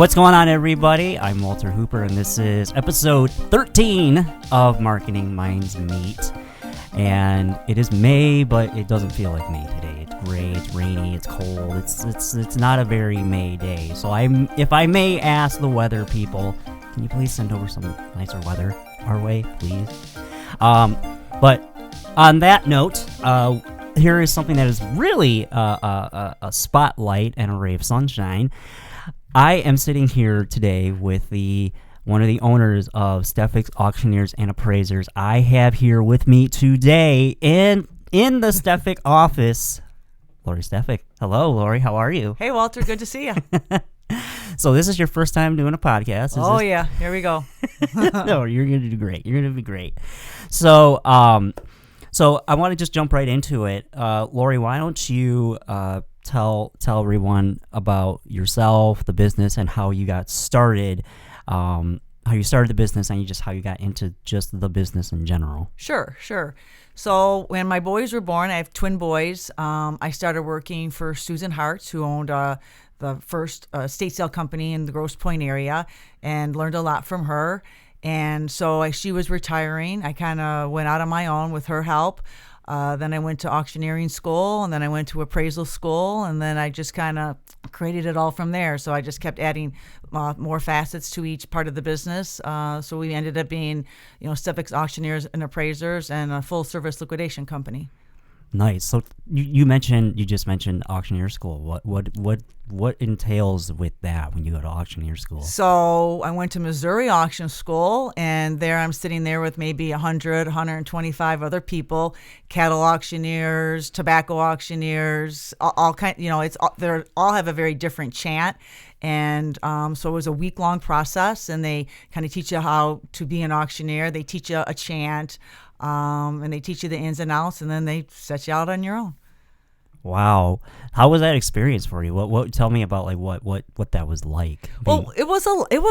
What's going on, everybody? I'm Walter Hooper, and this is episode 13 of Marketing Minds Meet. And it is May, but it doesn't feel like May today. It's gray, it's rainy, it's cold. It's not a very May day. So if I may ask the weather people, can you please send over some nicer weather our way, please? But on that note, here is something that is really a spotlight and a ray of sunshine. I am sitting here today with one of the owners of Stefek's Auctioneers and Appraisers. I have here with me today in the Stefek office, Lori Stefek. Hello, Lori. How are you? Hey, Walter. Good to see you. So this is your first time doing a podcast? Yeah. Here we go. No, you're going to do great. You're going to be great. So I want to just jump right into it. Lori, why don't you tell everyone about yourself, the business, and how you got started, how you started the business, and how you got into just the business in general. Sure. So when my boys were born, I have twin boys. I started working for Susan Hartz, who owned the first estate sale company in the Grosse Pointe area, and learned a lot from her. And so she was retiring. I kind of went out on my own with her help. Then I went to Auctioneering School, and then I went to Appraisal School, and then I just kind of created it all from there. So I just kept adding more facets to each part of the business. So we ended up being, Stefek's Auctioneers and Appraisers and a full-service liquidation company. Nice. So you just mentioned Auctioneer School. What entails with that when you go to Auctioneer School? So I went to Missouri Auction School, and there I'm sitting there with maybe 125 other people, cattle auctioneers, tobacco auctioneers, all kind. They all have a very different chant. And so it was a week-long process, and they kind of teach you how to be an auctioneer. They teach you a chant. And they teach you the ins and outs, and then they set you out on your own. Wow, how was that experience for you? What tell me about what that was like? Well, it was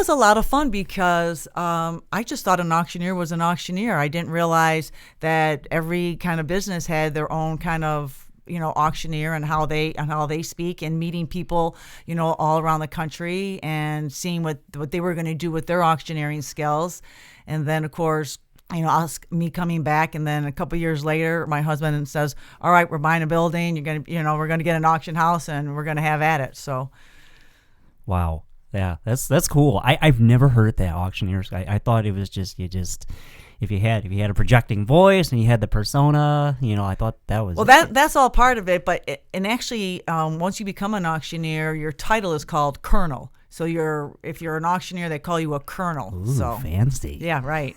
a lot of fun because I just thought an auctioneer was an auctioneer. I didn't realize that every kind of business had their own kind of auctioneer and how they speak, and meeting people all around the country and seeing what they were going to do with their auctioneering skills, and then of course. Me coming back, and then a couple years later, my husband says, "All right, we're buying a building. We're gonna get an auction house, and we're gonna have at it." So, wow, yeah, that's cool. I've never heard that auctioneers. I thought it was just if you had a projecting voice and you had the persona, I thought that was that's all part of it. But actually, once you become an auctioneer, your title is called colonel. So if you're an auctioneer, they call you a colonel. Ooh, so fancy. Yeah, right.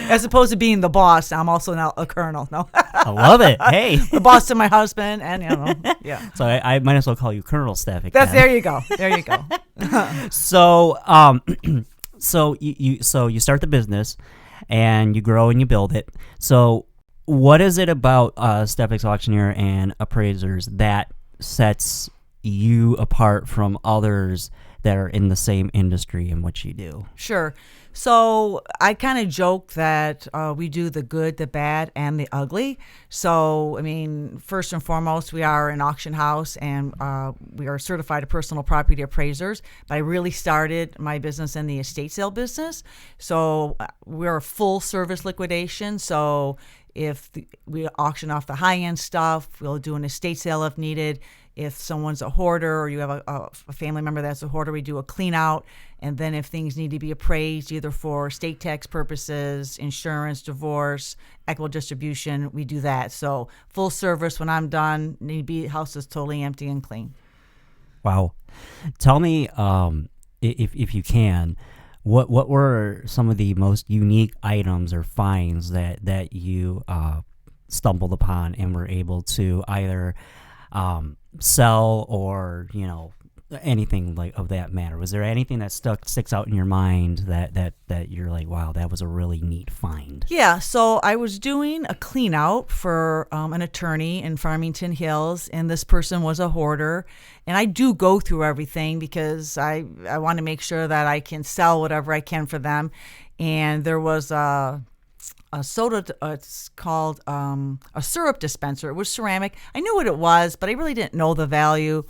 As opposed to being the boss, I'm also now a colonel. No, I love it. Hey, the boss to my husband, and yeah. So I might as well call you Colonel Stefek. There you go. So so you start the business, and you grow and you build it. So what is it about Stefek's Auctioneer and Appraisers that sets you apart from others that are in the same industry in what you do? Sure. So I kind of joke that we do the good, the bad, and the ugly. So, first and foremost, we are an auction house, and we are certified personal property appraisers. But I really started my business in the estate sale business. So we're a full service liquidation. So if we auction off the high-end stuff, we'll do an estate sale if needed. If someone's a hoarder, or you have a family member that's a hoarder, we do a clean out. And then if things need to be appraised, either for estate tax purposes, insurance, divorce, equitable distribution, we do that. So full service. When I'm done, the house is totally empty and clean. Wow. Tell me, if you can, what were some of the most unique items or finds that you stumbled upon and were able to either sell or anything like of that matter? Was there anything that sticks out in your mind that you're like, wow, that was a really neat find? Yeah, so I was doing a clean out for an attorney in Farmington Hills, and this person was a hoarder. And I do go through everything because I want to make sure that I can sell whatever I can for them. And there was a soda, it's called a syrup dispenser. It was ceramic. I knew what it was, but I really didn't know the value.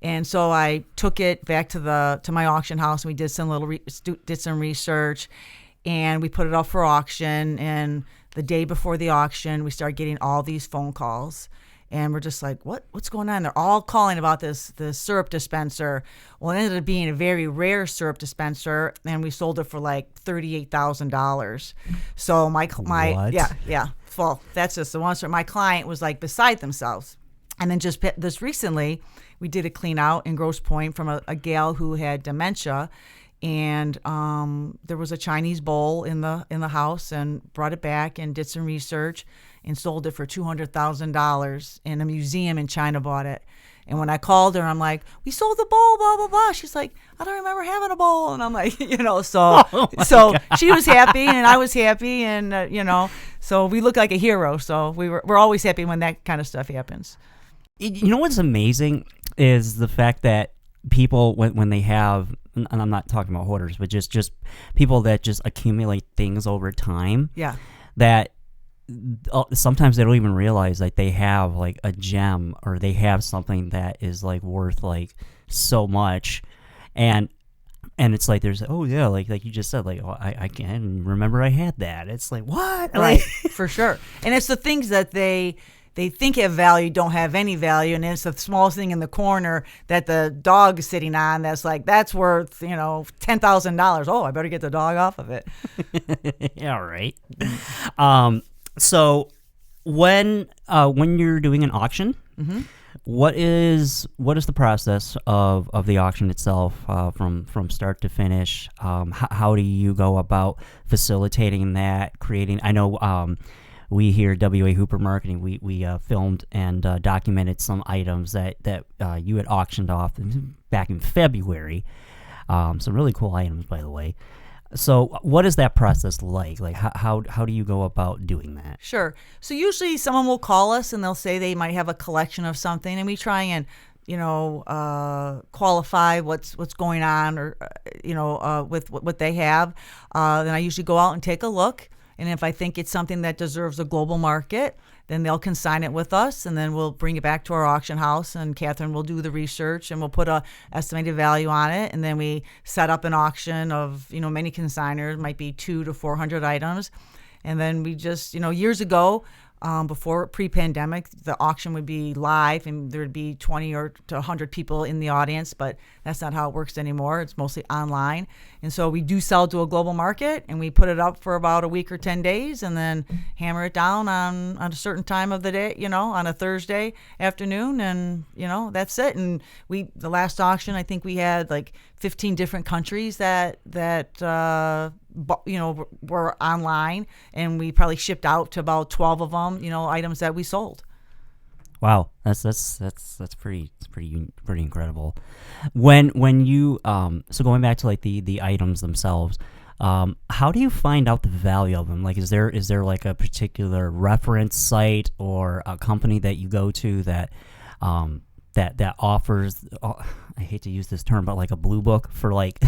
And so I took it back to my auction house, and we did some did some research, and we put it up for auction. And the day before the auction, we started getting all these phone calls. And we're just like, what's going on? They're all calling about this syrup dispenser. Well, it ended up being a very rare syrup dispenser, and we sold it for like $38,000. So my What? yeah. Well, that's just the one. So my client was like beside themselves. And then just this recently, we did a clean out in Grosse Pointe from a gal who had dementia. And there was a Chinese bowl in the house, and brought it back and did some research and sold it for $200,000. And a museum in China bought it. And when I called her, I'm like, we sold the bowl, blah, blah, blah. She's like, I don't remember having a bowl. And I'm like, so she was happy and I was happy. And, so we look like a hero. So we're always happy when that kind of stuff happens. You know what's amazing is the fact that people, when they have, and I'm not talking about hoarders, but just people that just accumulate things over time. Yeah. That sometimes they don't even realize like they have like a gem, or they have something that is like worth like so much, and it's like there's like you just said, like, oh, I can remember I had that. It's like, what? Right. For sure. And it's the things that they think have value don't have any value, and it's the smallest thing in the corner that the dog is sitting on that's worth $10,000. Oh, I better get the dog off of it. Yeah, right. So when you're doing an auction, mm-hmm. what is the process of the auction itself, from start to finish? How do you go about facilitating that, creating? I know we here at WA Hooper Marketing, we filmed and documented some items that you had auctioned off back in February. Some really cool items, by the way. So what is that process like? Like how do you go about doing that? Sure. So usually someone will call us and they'll say they might have a collection of something, and we try and qualify what's going on, or with what they have. Then I usually go out and take a look, and if I think it's something that deserves a global market, then they'll consign it with us, and then we'll bring it back to our auction house, and Catherine will do the research, and we'll put a estimated value on it, and then we set up an auction of many consigners, might be 200 to 400 items, and then we just years ago, before pre-pandemic, the auction would be live and there'd be 20 or to 100 people in the audience, but that's not how it works anymore. It's mostly online. And so we do sell to a global market, and we put it up for about a week or 10 days and then hammer it down on a certain time of the day, on a Thursday afternoon, and that's it. And the last auction, I think we had like 15 different countries that were online, and we probably shipped out to about 12 of them, items that we sold. Wow, that's pretty incredible. When you so going back to like the items themselves, how do you find out the value of them? Like, is there like a particular reference site or a company that you go to that that offers, I hate to use this term, but like a blue book for like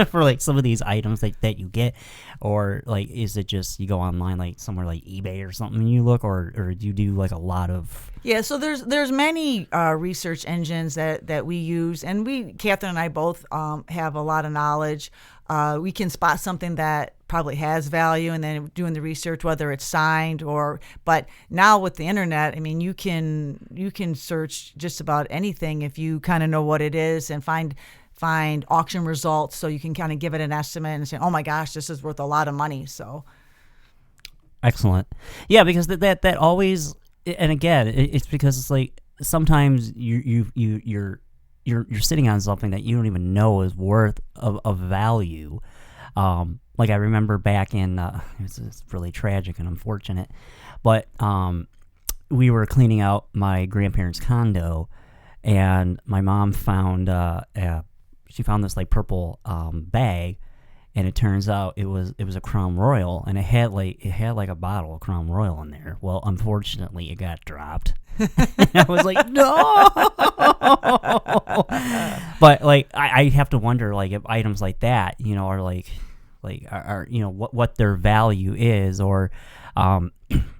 for like some of these items that you get, or like is it just you go online like somewhere like eBay or something and you look, or do you do like a lot of? Yeah, so there's many research engines that we use, and Catherine and I both have a lot of knowledge. We can spot something that probably has value, and then doing the research, whether it's signed but now with the internet, I mean, you can search just about anything if you kind of know what it is, and find auction results, so you can kind of give it an estimate and say, oh my gosh, this is worth a lot of money. So excellent. Yeah, because that always, and again, it's because it's like sometimes you're sitting on something that you don't even know is worth of value. Like I remember back in, it's really tragic and unfortunate, but we were cleaning out my grandparents' condo, and my mom found she found this like purple bag, and it turns out it was a Crown Royal, and it had like a bottle of Crown Royal in there. Well, unfortunately, it got dropped. I was like, no. But like I have to wonder, like, if items like that, are like like are what their value is, or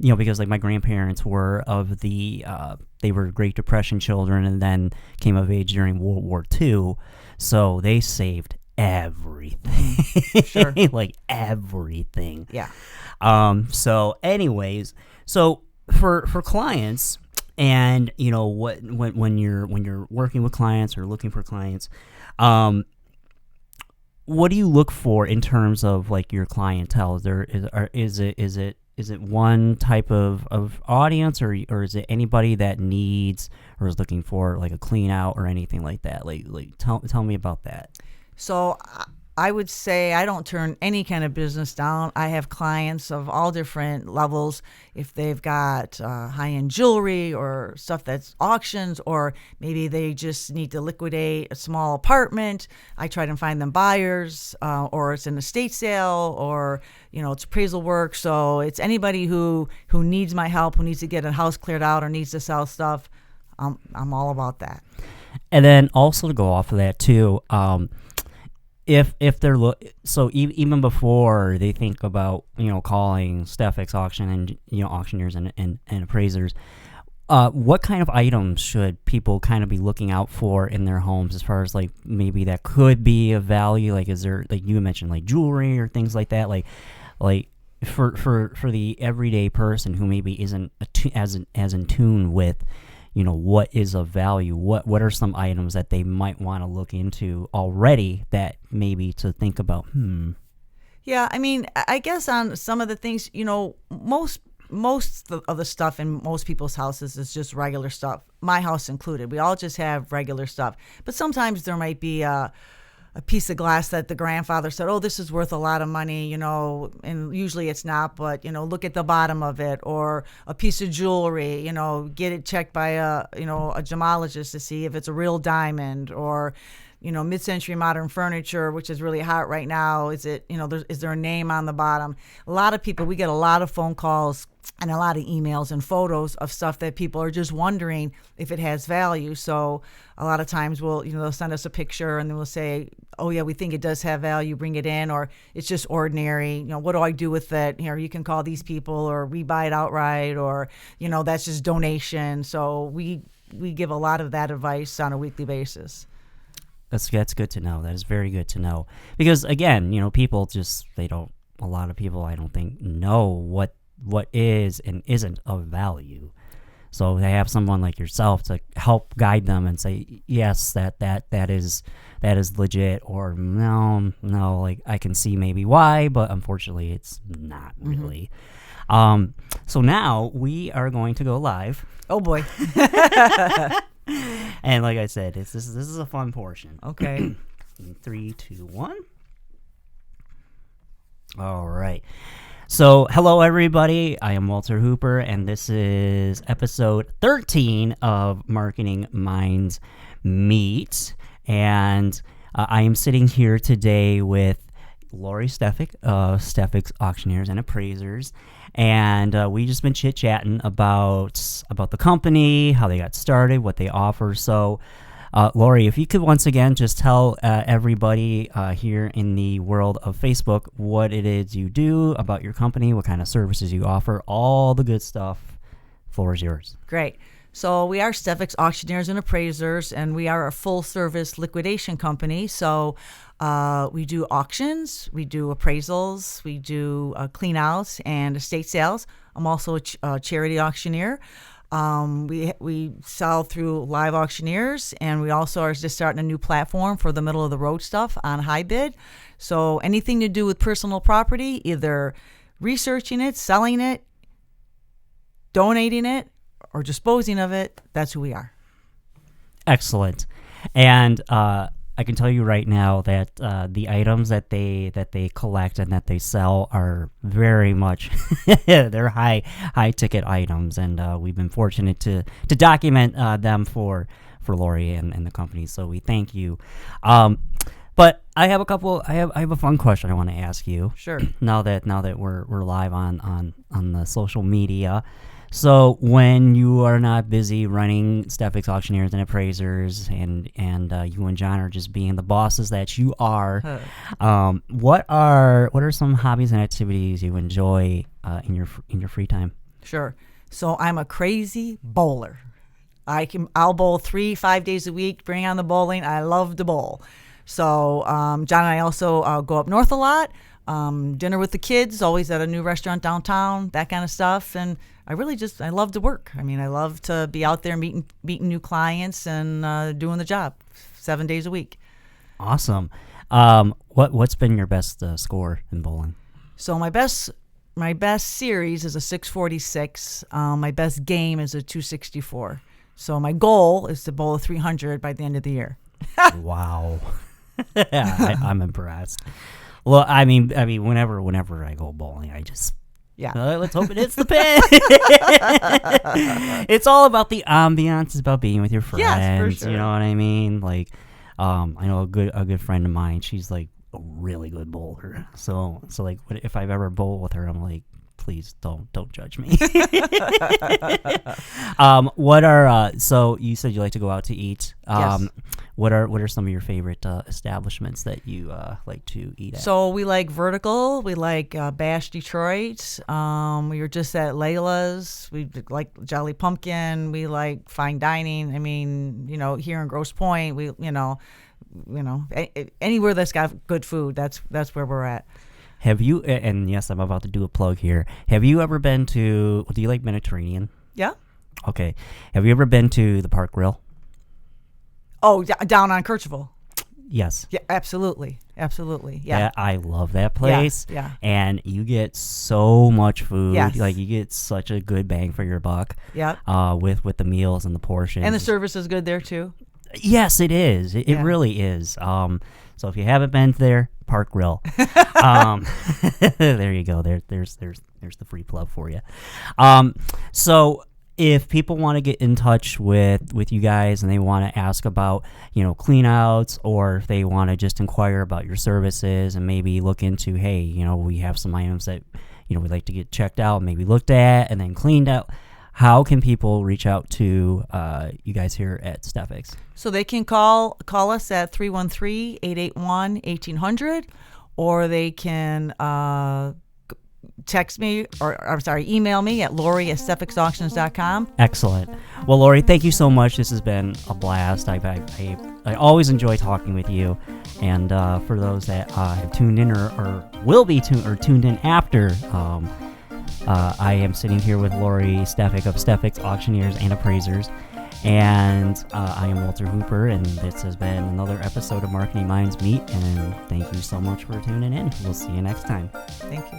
because like my grandparents were of the they were Great Depression children and then came of age during World War II, so they saved everything. Sure. Like everything. Yeah. So anyways, so for clients, and when you're working with clients or looking for clients, what do you look for in terms of like your clientele? Is it one type of audience, or is it anybody that needs or is looking for like a clean out or anything like that? Like tell me about that. So I would say I don't turn any kind of business down. I have clients of all different levels. If they've got high-end jewelry or stuff that's auctions, or maybe they just need to liquidate a small apartment, I try to find them buyers, or it's an estate sale, or it's appraisal work. So it's anybody who needs my help, who needs to get a house cleared out or needs to sell stuff. I'm all about that. And then also to go off of that too, if they're even before they think about calling Stefek's auction and auctioneers and appraisers, what kind of items should people kind of be looking out for in their homes, as far as like maybe that could be of value? Like, is there, like you mentioned, like jewelry or things like that, like for the everyday person who maybe isn't as in tune with what is of value, what are some items that they might want to look into already that maybe to think about? Yeah, I mean, I guess on some of the things, most of the stuff in most people's houses is just regular stuff, my house included. We all just have regular stuff, but sometimes there might be a piece of glass that the grandfather said, oh, this is worth a lot of money, and usually it's not, but, look at the bottom of it. Or a piece of jewelry, get it checked by a gemologist to see if it's a real diamond. Or, mid-century modern furniture, which is really hot right now. Is it, is there a name on the bottom? A lot of people, we get a lot of phone calls and a lot of emails and photos of stuff that people are just wondering if it has value. So a lot of times they'll send us a picture and then we'll say, oh yeah, we think it does have value, bring it in, or it's just ordinary. What do I do with it? You can call these people, or we buy it outright, or, that's just donation. So we give a lot of that advice on a weekly basis. That's good to know. That is very good to know, because again, people just, a lot of people I don't think know what is and isn't of value. So they have someone like yourself to help guide them and say, yes, that is legit, or no, like I can see maybe why, but unfortunately it's not really. So now we are going to go live. Oh boy. And like I said, this is a fun portion. Okay. 3, 2, 1. All right. So, hello everybody, I am Walter Hooper, and this is episode 13 of Marketing Minds Meet, and I am sitting here today with Lori Stefek of Stefek's Auctioneers and Appraisers, and we just been chit-chatting about the company, how they got started, what they offer. So, Lori, if you could once again just tell everybody here in the world of Facebook what it is you do, about your company, what kind of services you offer, all the good stuff. Floor is yours. Great. So we are Stefek's Auctioneers and Appraisers, and we are a full-service liquidation company. So we do auctions, we do appraisals, we do clean-outs and estate sales. I'm also a charity auctioneer. We sell through live auctioneers, and we also are just starting a new platform for the middle of the road stuff on HiBid. So anything to do with personal property, either researching it, selling it, donating it, or disposing of it, that's who we are. Excellent. And I can tell you right now that the items that they collect and that they sell are very much they're high ticket items, and we've been fortunate to document them for Lori and the company. So we thank you. But I have a fun question I want to ask you. Sure. Now that we're live on the social media. So when you are not busy running Stefek's Auctioneers and Appraisers, and you and John are just being the bosses that you are, what are some hobbies and activities you enjoy in your free time? Sure. So I'm a crazy bowler. I'll bowl 3-5 days a week. Bring on the bowling. I love to bowl. So John and I also go up north a lot. Dinner with the kids, always at a new restaurant downtown, that kind of stuff. And I love to work. I mean, I love to be out there meeting new clients and doing the job 7 days a week. Awesome. What's been your best score in bowling? So my best series is a 646. My best game is a 264. So my goal is to bowl a 300 by the end of the year. Wow. I'm impressed. Well, I mean, whenever I go bowling, I just let's hope it hits the pin. It's all about the ambiance. It's about being with your friends. Yes, for sure. You know what I mean? Like, I know a good friend of mine. She's like a really good bowler. So like, if I've ever bowled with her, I'm like, please don't judge me. So you said you like to go out to eat. Yes. What are some of your favorite establishments that you like to eat at? So we like Vertical. We like Bash Detroit. We were just at Layla's. We like Jolly Pumpkin. We like fine dining. I mean, here in Grosse Pointe, we anywhere that's got good food, that's where we're at. Have you? And yes, I'm about to do a plug here. Have you ever been to? Do you like Mediterranean? Yeah. Okay. Have you ever been to the Park Grill? Oh, down on Kercheval. Yes. Yeah, absolutely. Yeah. I love that place. Yeah. And you get so much food. Yes. Like, you get such a good bang for your buck. Yeah. With the meals and the portions. And the service is good there too. Yes, it is. It really is. So if you haven't been there, Park Grill. There you go. There's the free plug for you. So if people want to get in touch with you guys and they want to ask about, clean outs, or if they want to just inquire about your services and maybe look into, hey, we have some items that, we'd like to get checked out, maybe looked at and then cleaned out, how can people reach out to you guys here at Stefek's? So they can call us at 313-881-1800, or they can text me, email me at Lori@StefeksAuctions.com. Excellent. Well, Lori, thank you so much. This has been a blast. I always enjoy talking with you. And for those that have tuned in or will be tuned in after, I am sitting here with Lori Stefek of Stefek's Auctioneers and Appraisers. And I am Walter Hooper, and this has been another episode of Marketing Minds Meet. And thank you so much for tuning in. We'll see you next time. Thank you.